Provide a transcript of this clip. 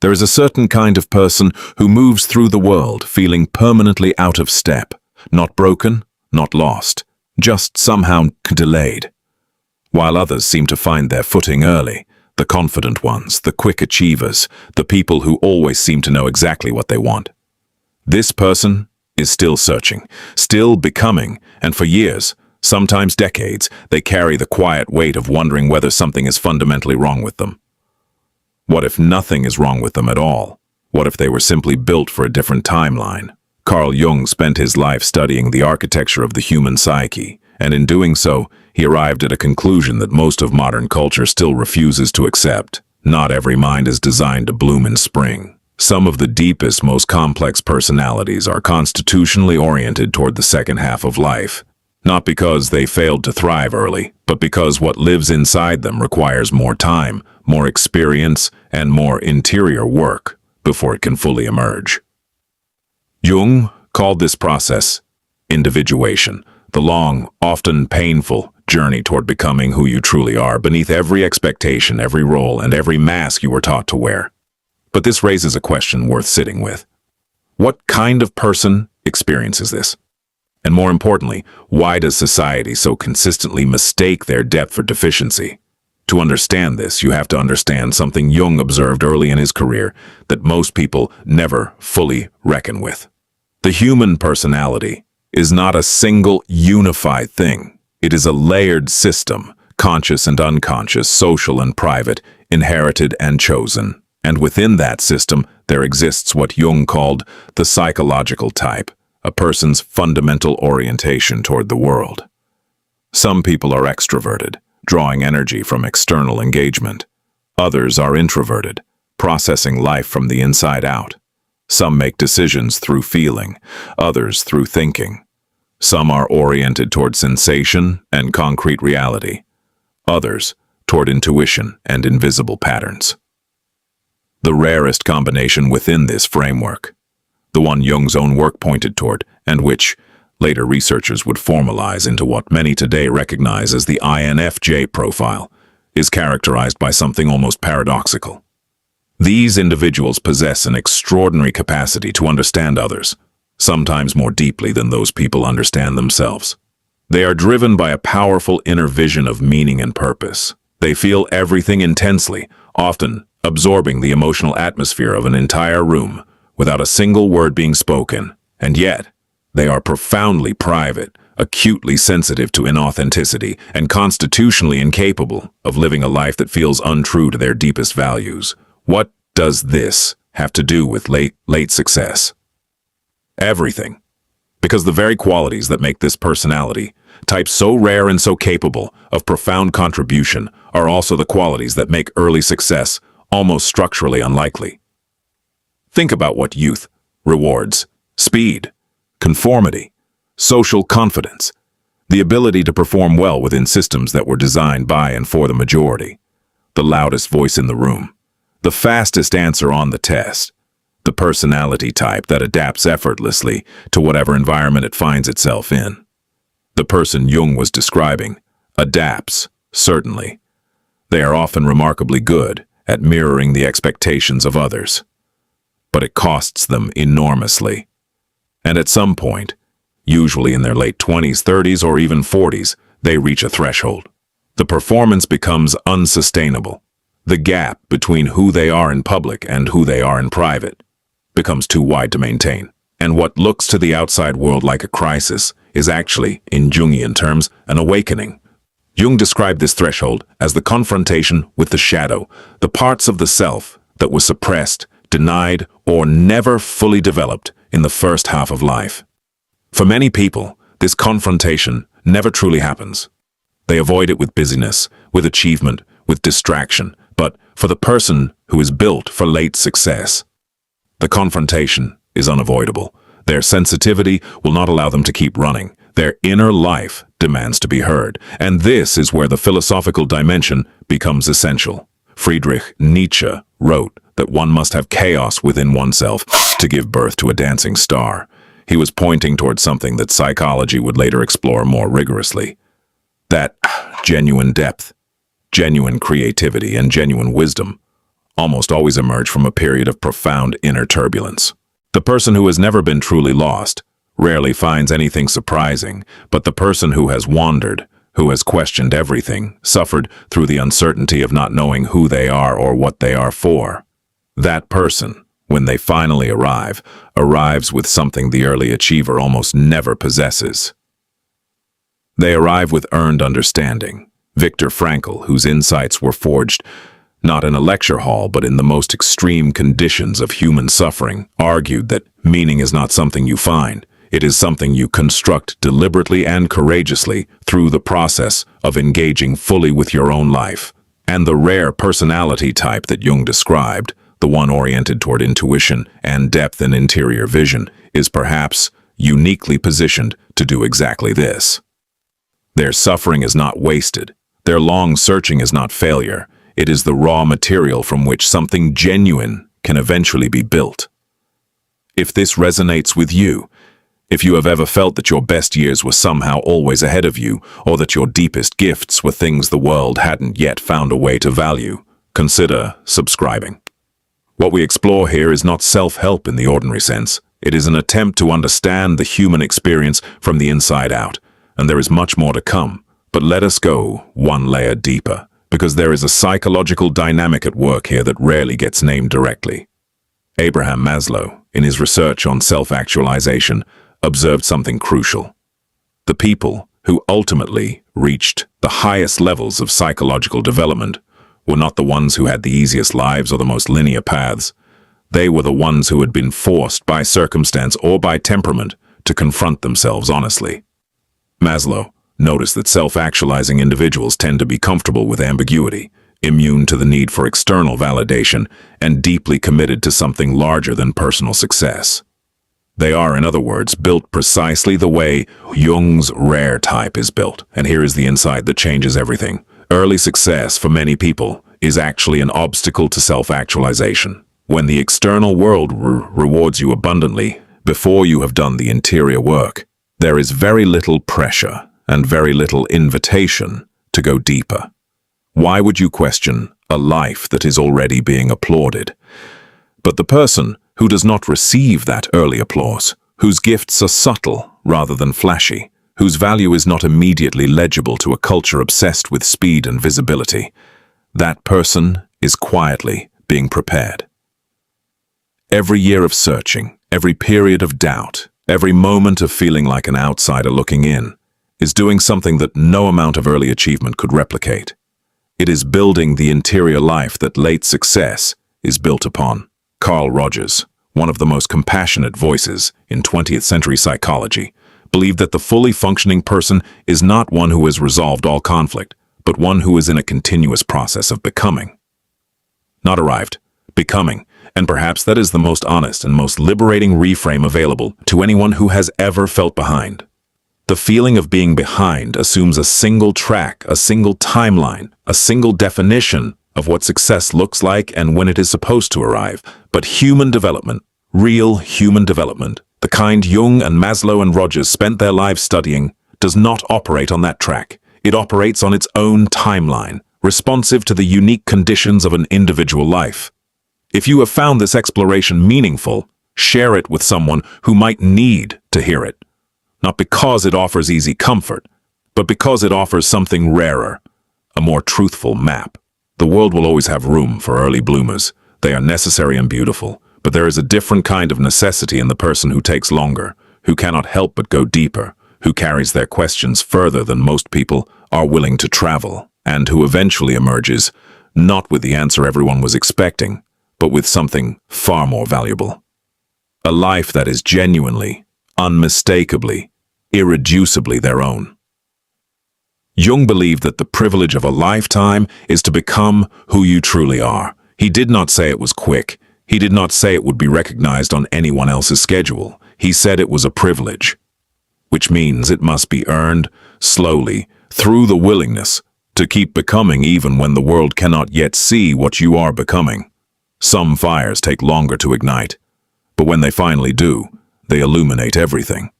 There is a certain kind of person who moves through the world feeling permanently out of step, not broken, not lost, just somehow delayed. While others seem to find their footing early, the confident ones, the quick achievers, the people who always seem to know exactly what they want. This person is still searching, still becoming, and for years, sometimes decades, they carry the quiet weight of wondering whether something is fundamentally wrong with them. What if nothing is wrong with them at all? What if they were simply built for a different timeline? Carl Jung spent his life studying the architecture of the human psyche, and in doing so, he arrived at a conclusion that most of modern culture still refuses to accept. Not every mind is designed to bloom in spring. Some of the deepest, most complex personalities are constitutionally oriented toward the second half of life. Not because they failed to thrive early, but because what lives inside them requires more time, more experience, and more interior work before it can fully emerge. Jung called this process individuation, the long, often painful journey toward becoming who you truly are beneath every expectation, every role, and every mask you were taught to wear. But this raises a question worth sitting with. What kind of person experiences this? And more importantly, why does society so consistently mistake their depth for deficiency? To understand this, you have to understand something Jung observed early in his career that most people never fully reckon with. The human personality is not a single unified thing. It is a layered system, conscious and unconscious, social and private, inherited and chosen. And within that system, there exists what Jung called the psychological type, a person's fundamental orientation toward the world. Some people are extroverted, drawing energy from external engagement. Others are introverted, processing life from the inside out. Some make decisions through feeling, others through thinking. Some are oriented toward sensation and concrete reality, others toward intuition and invisible patterns. The rarest combination within this framework, the one Jung's own work pointed toward, and which later researchers would formalize into what many today recognize as the INFJ profile, is characterized by something almost paradoxical. These individuals possess an extraordinary capacity to understand others, sometimes more deeply than those people understand themselves. They are driven by a powerful inner vision of meaning and purpose. They feel everything intensely, often absorbing the emotional atmosphere of an entire room without a single word being spoken, and yet they are profoundly private, acutely sensitive to inauthenticity, and constitutionally incapable of living a life that feels untrue to their deepest values. What does this have to do with late success? Everything. Because the very qualities that make this personality type so rare and so capable of profound contribution are also the qualities that make early success almost structurally unlikely. Think about what youth rewards: speed, conformity, social confidence, the ability to perform well within systems that were designed by and for the majority, the loudest voice in the room, the fastest answer on the test, the personality type that adapts effortlessly to whatever environment it finds itself in. The person Jung was describing adapts, certainly. They are often remarkably good at mirroring the expectations of others. But it costs them enormously. And at some point, usually in their late 20s, 30s, or even 40s, they reach a threshold. The performance becomes unsustainable. The gap between who they are in public and who they are in private becomes too wide to maintain. And what looks to the outside world like a crisis is actually, in Jungian terms, an awakening. Jung described this threshold as the confrontation with the shadow, the parts of the self that was suppressed, denied, or never fully developed in the first half of life. For many people, this confrontation never truly happens. They avoid it with busyness, with achievement, with distraction. But for the person who is built for late success, the confrontation is unavoidable. Their sensitivity will not allow them to keep running. Their inner life demands to be heard. And this is where the philosophical dimension becomes essential. Friedrich Nietzsche wrote that one must have chaos within oneself to give birth to a dancing star. He was pointing towards something that psychology would later explore more rigorously. That genuine depth, genuine creativity, and genuine wisdom almost always emerge from a period of profound inner turbulence. The person who has never been truly lost rarely finds anything surprising, but the person who has wandered, who has questioned everything, suffered through the uncertainty of not knowing who they are or what they are for. That person, when they finally arrives with something the early achiever almost never possesses. They arrive with earned understanding. Viktor Frankl, whose insights were forged not in a lecture hall but in the most extreme conditions of human suffering, argued that meaning is not something you find. It is something you construct deliberately and courageously through the process of engaging fully with your own life. And the rare personality type that Jung described, the one oriented toward intuition and depth and interior vision, is perhaps uniquely positioned to do exactly this. Their suffering is not wasted. Their long searching is not failure. It is the raw material from which something genuine can eventually be built. If this resonates with you, if you have ever felt that your best years were somehow always ahead of you, or that your deepest gifts were things the world hadn't yet found a way to value, consider subscribing. What we explore here is not self-help in the ordinary sense. It is an attempt to understand the human experience from the inside out, and there is much more to come. But let us go one layer deeper, because there is a psychological dynamic at work here that rarely gets named directly. Abraham Maslow, in his research on self-actualization, observed something crucial. The people who ultimately reached the highest levels of psychological development were not the ones who had the easiest lives or the most linear paths. They were the ones who had been forced by circumstance or by temperament to confront themselves honestly. Maslow noticed that self-actualizing individuals tend to be comfortable with ambiguity, immune to the need for external validation, and deeply committed to something larger than personal success. They are, in other words, built precisely the way Jung's rare type is built. And here is the insight that changes everything. Early success, for many people, is actually an obstacle to self-actualization. When the external world rewards you abundantly before you have done the interior work, there is very little pressure and very little invitation to go deeper. Why would you question a life that is already being applauded? But the person who does not receive that early applause, whose gifts are subtle rather than flashy, whose value is not immediately legible to a culture obsessed with speed and visibility, that person is quietly being prepared. Every year of searching, every period of doubt, every moment of feeling like an outsider looking in, is doing something that no amount of early achievement could replicate. It is building the interior life that late success is built upon. Carl Jung, one of the most compassionate voices in 20th century psychology, believed that the fully functioning person is not one who has resolved all conflict, but one who is in a continuous process of becoming. Not arrived, becoming, and perhaps that is the most honest and most liberating reframe available to anyone who has ever felt behind. The feeling of being behind assumes a single track, a single timeline, a single definition of what success looks like and when it is supposed to arrive. But human development, real human development, the kind Jung and Maslow and Rogers spent their lives studying, does not operate on that track. It operates on its own timeline, responsive to the unique conditions of an individual life. If you have found this exploration meaningful, share it with someone who might need to hear it. Not because it offers easy comfort, but because it offers something rarer, a more truthful map. The world will always have room for early bloomers. They are necessary and beautiful, but there is a different kind of necessity in the person who takes longer, who cannot help but go deeper, who carries their questions further than most people are willing to travel, and who eventually emerges, not with the answer everyone was expecting, but with something far more valuable. A life that is genuinely, unmistakably, irreducibly their own. Jung believed that the privilege of a lifetime is to become who you truly are. He did not say it was quick. He did not say it would be recognized on anyone else's schedule. He said it was a privilege, which means it must be earned slowly through the willingness to keep becoming even when the world cannot yet see what you are becoming. Some fires take longer to ignite, but when they finally do, they illuminate everything.